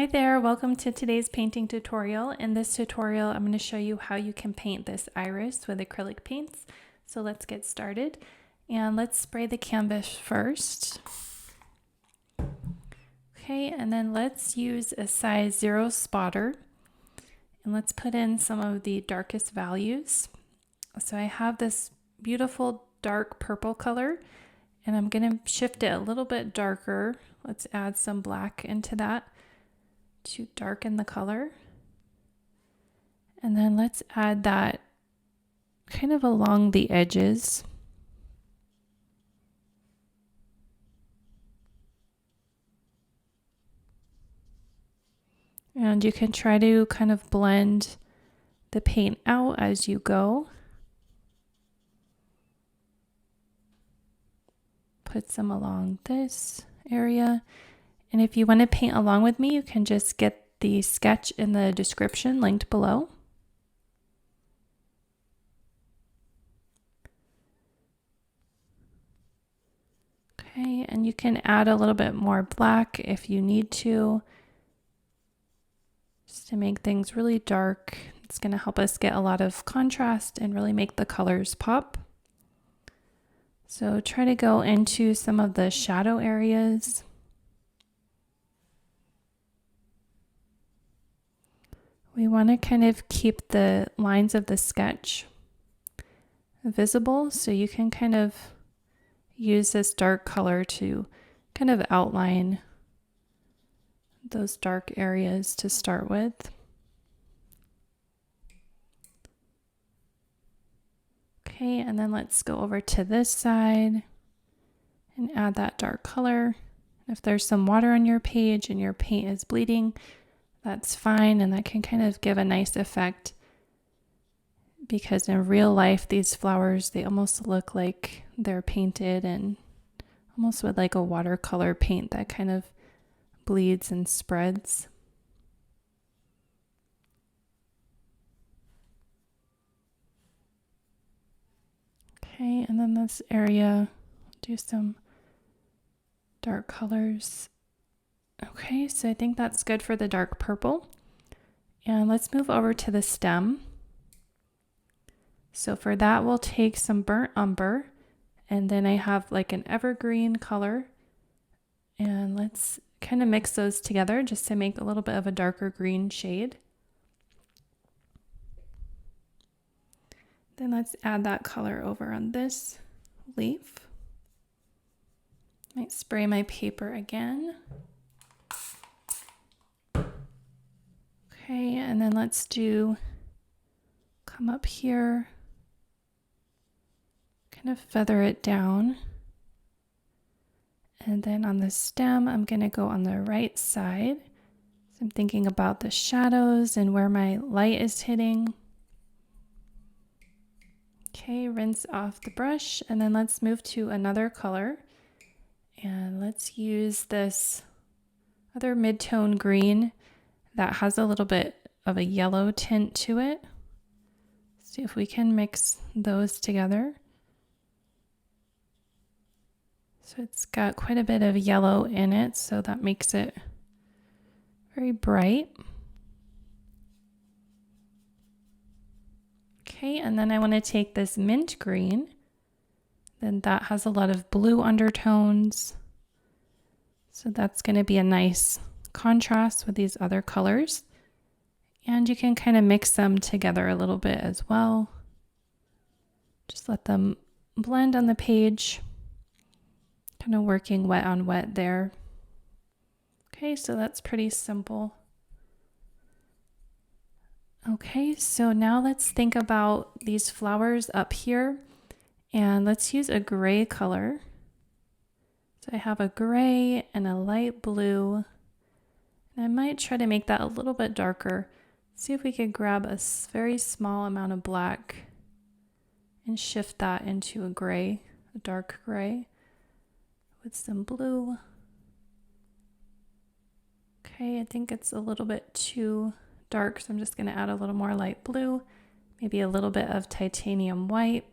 Hi there, welcome to today's painting tutorial. In this tutorial, I'm going to show you how you can paint this iris with acrylic paints. So let's get started and let's spray the canvas first. Okay, and then let's use a size 0 spotter and let's put in some of the darkest values. So I have this beautiful dark purple color and I'm going to shift it a little bit darker. Let's add some black into that to darken the color. And then let's add that kind of along the edges. And you can try to kind of blend the paint out as you go. Put some along this area. And if you want to paint along with me, you can just get the sketch in the description linked below. Okay, and you can add a little bit more black if you need to, just to make things really dark. It's going to help us get a lot of contrast and really make the colors pop. So try to go into some of the shadow areas. We want to kind of keep the lines of the sketch visible, so you can kind of use this dark color to kind of outline those dark areas to start with. Okay, and then let's go over to this side and add that dark color. If there's some water on your page and your paint is bleeding, that's fine, and that can kind of give a nice effect, because in real life these flowers, they almost look like they're painted and almost with like a watercolor paint that kind of bleeds and spreads. Okay, and then this area, do some dark colors. Okay, so I think that's good for the dark purple. And let's move over to the stem. So for that, we'll take some burnt umber, and then I have like an evergreen color. And let's kind of mix those together just to make a little bit of a darker green shade. Then let's add that color over on this leaf. Might spray my paper again. Okay, and then let's come up here, kind of feather it down. And then on the stem, I'm going to go on the right side. So I'm thinking about the shadows and where my light is hitting. Okay, rinse off the brush, and then let's move to another color. And let's use this other mid-tone green that has a little bit of a yellow tint to it. See if we can mix those together. So it's got quite a bit of yellow in it, so that makes it very bright. Okay, and then I want to take this mint green, then that has a lot of blue undertones. So that's going to be a nice contrast with these other colors. And you can kind of mix them together a little bit as well. Just let them blend on the page. Kind of working wet on wet there. Okay, so that's pretty simple. Okay, so now let's think about these flowers up here, and let's use a gray color. So I have a gray and a light blue, and I might try to make that a little bit darker. See if we could grab a very small amount of black and shift that into a gray, a dark gray, with some blue. Okay, I think it's a little bit too dark, so I'm just going to add a little more light blue, maybe a little bit of titanium white.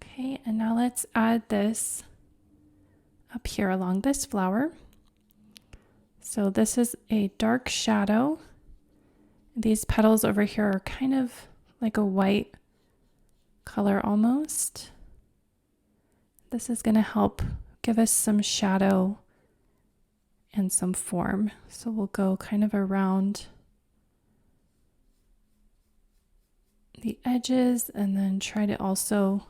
Okay, and now let's add this up here along this flower. So this is a dark shadow. These petals over here are kind of like a white color almost. This is going to help give us some shadow and some form. So we'll go kind of around the edges and then try to also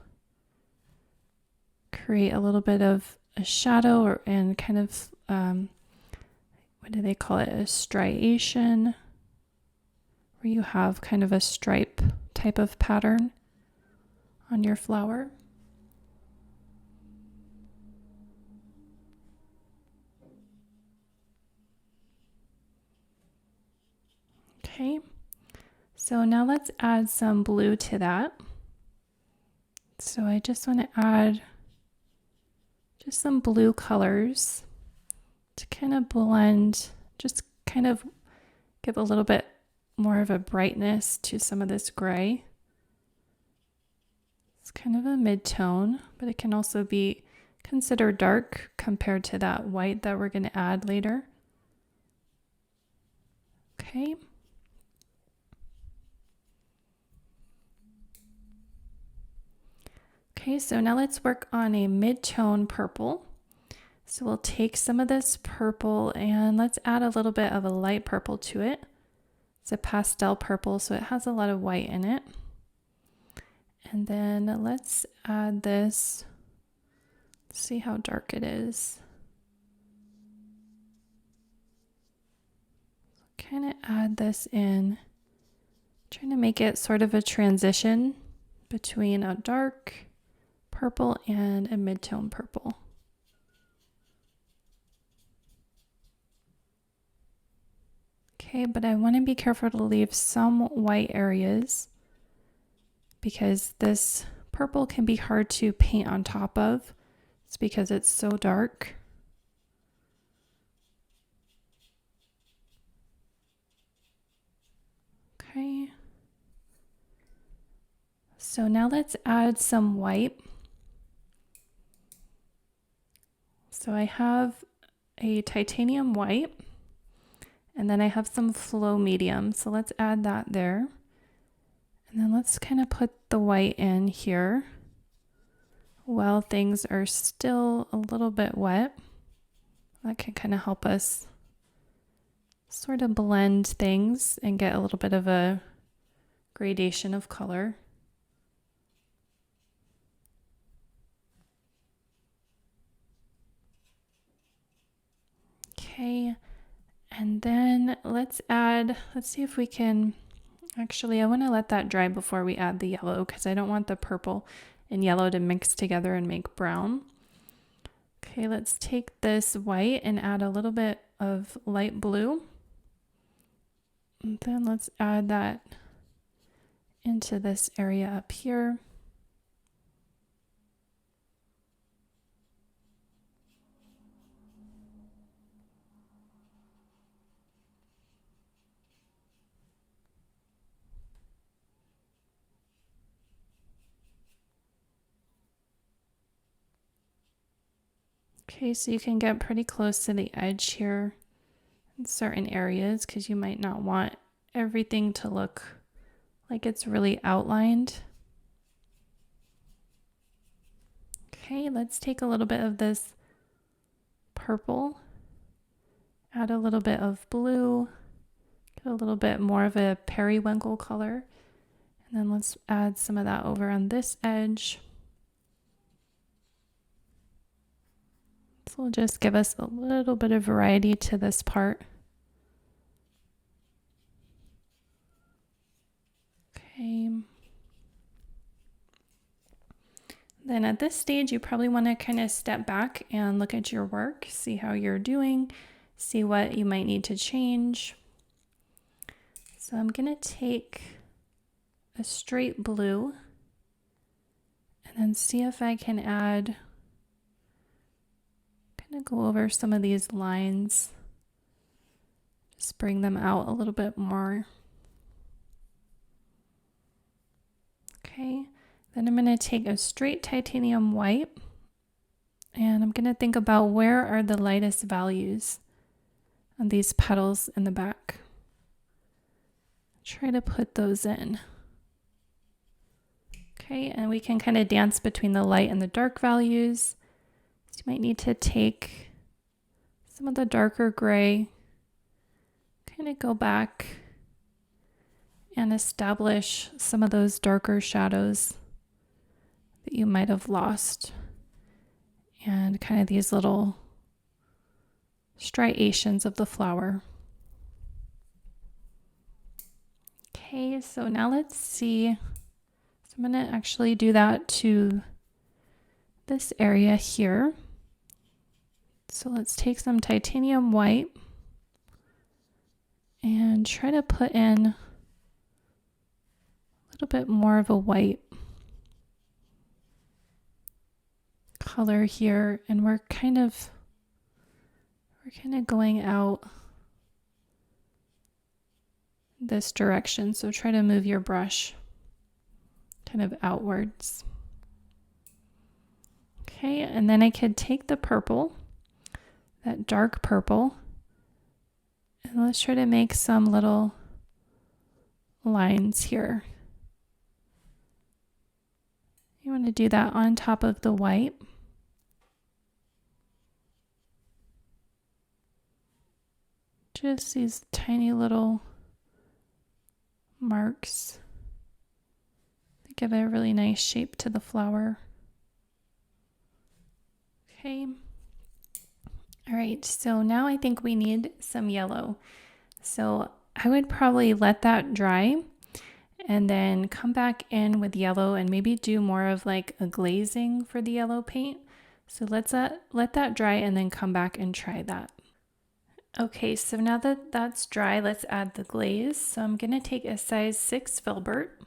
create a little bit of a shadow and kind of, what do they call it? A striation, where you have kind of a stripe type of pattern on your flower. Okay, so now let's add some blue to that. So I just want to add just some blue colors to kind of blend, just kind of give a little bit more of a brightness to some of this gray. It's kind of a mid-tone, but it can also be considered dark compared to that white that we're going to add later. Okay. Okay, so now let's work on a mid-tone purple. So we'll take some of this purple and let's add a little bit of a light purple to it. It's a pastel purple, so it has a lot of white in it. And then let's add this. Let's see how dark it is. Kind of add this in, trying to make it sort of a transition between a dark purple and a mid-tone purple. Okay, but I want to be careful to leave some white areas because this purple can be hard to paint on top of. It's because it's so dark. Okay. So now let's add some white. So I have a titanium white. And then I have some flow medium, so let's add that there. And then let's kind of put the white in here while things are still a little bit wet. That can kind of help us sort of blend things and get a little bit of a gradation of color. Okay. And then let's see if we can, actually I want to let that dry before we add the yellow because I don't want the purple and yellow to mix together and make brown. Okay, let's take this white and add a little bit of light blue. And then let's add that into this area up here. Okay, so you can get pretty close to the edge here in certain areas because you might not want everything to look like it's really outlined. Okay, let's take a little bit of this purple, add a little bit of blue, get a little bit more of a periwinkle color, and then let's add some of that over on this edge. This will just give us a little bit of variety to this part. Okay. Then at this stage, you probably want to kind of step back and look at your work, see how you're doing, see what you might need to change. So I'm going to take a straight blue and then see if I can add, kind of go over some of these lines, just bring them out a little bit more. Okay, then I'm going to take a straight titanium white and I'm going to think about where are the lightest values on these petals in the back. Try to put those in. Okay, and we can kind of dance between the light and the dark values. So you might need to take some of the darker gray, kind of go back and establish some of those darker shadows that you might have lost, and kind of these little striations of the flower. Okay, so now let's see. So I'm going to actually do that to this area here. So let's take some titanium white and try to put in a little bit more of a white color here, and we're kind of going out this direction, so try to move your brush kind of outwards. Okay, and then I could take the purple, that dark purple, and let's try to make some little lines here. You want to do that on top of the white. Just these tiny little marks that give a really nice shape to the flower. Okay. All right, so now I think we need some yellow. So I would probably let that dry and then come back in with yellow and maybe do more of like a glazing for the yellow paint. So let's let that dry and then come back and try that. Okay, so now that that's dry, let's add the glaze. So I'm going to take a size 6 filbert,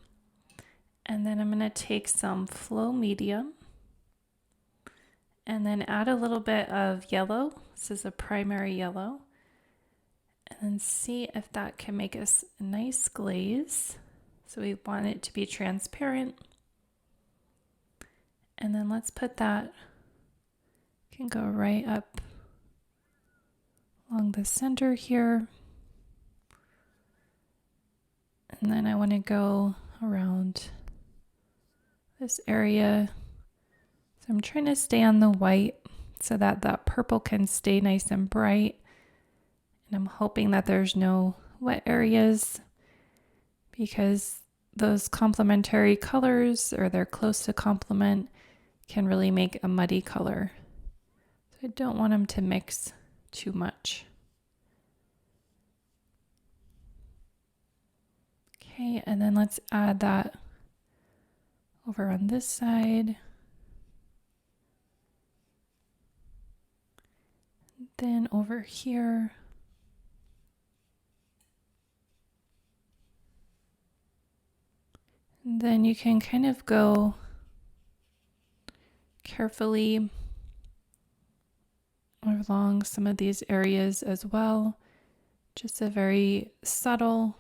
and then I'm going to take some flow medium and then add a little bit of yellow. This is a primary yellow, and then see if that can make us a nice glaze. So we want it to be transparent, and then let's put that, can go right up along the center here, and then I want to go around this area. So I'm trying to stay on the white so that that purple can stay nice and bright, and I'm hoping that there's no wet areas because those complementary colors, or they're close to complement, can really make a muddy color. So I don't want them to mix too much. Okay, and then let's add that over on this side. Then over here. And then you can kind of go carefully along some of these areas as well. Just a very subtle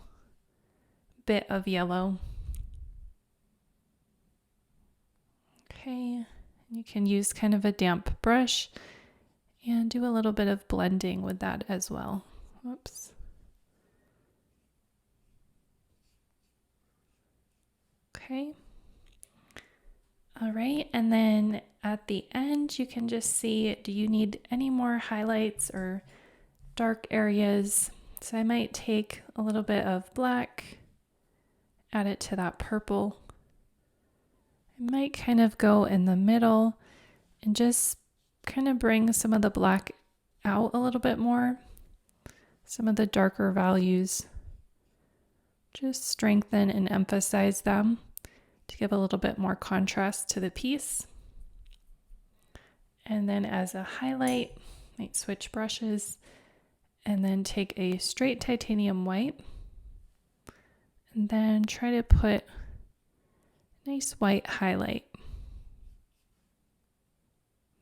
bit of yellow. Okay, and you can use kind of a damp brush and do a little bit of blending with that as well. Whoops. Okay. All right, and then at the end, you can just see, do you need any more highlights or dark areas? So I might take a little bit of black, add it to that purple. I might kind of go in the middle and just kind of bring some of the black out a little bit more. Some of the darker values, just strengthen and emphasize them to give a little bit more contrast to the piece. And then as a highlight, might switch brushes and then take a straight titanium white and then try to put a nice white highlight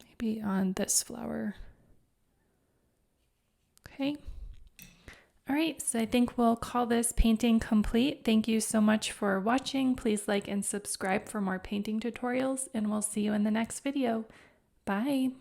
maybe on this flower. Okay. All right, so I think we'll call this painting complete. Thank you so much for watching. Please like and subscribe for more painting tutorials, and we'll see you in the next video. Bye.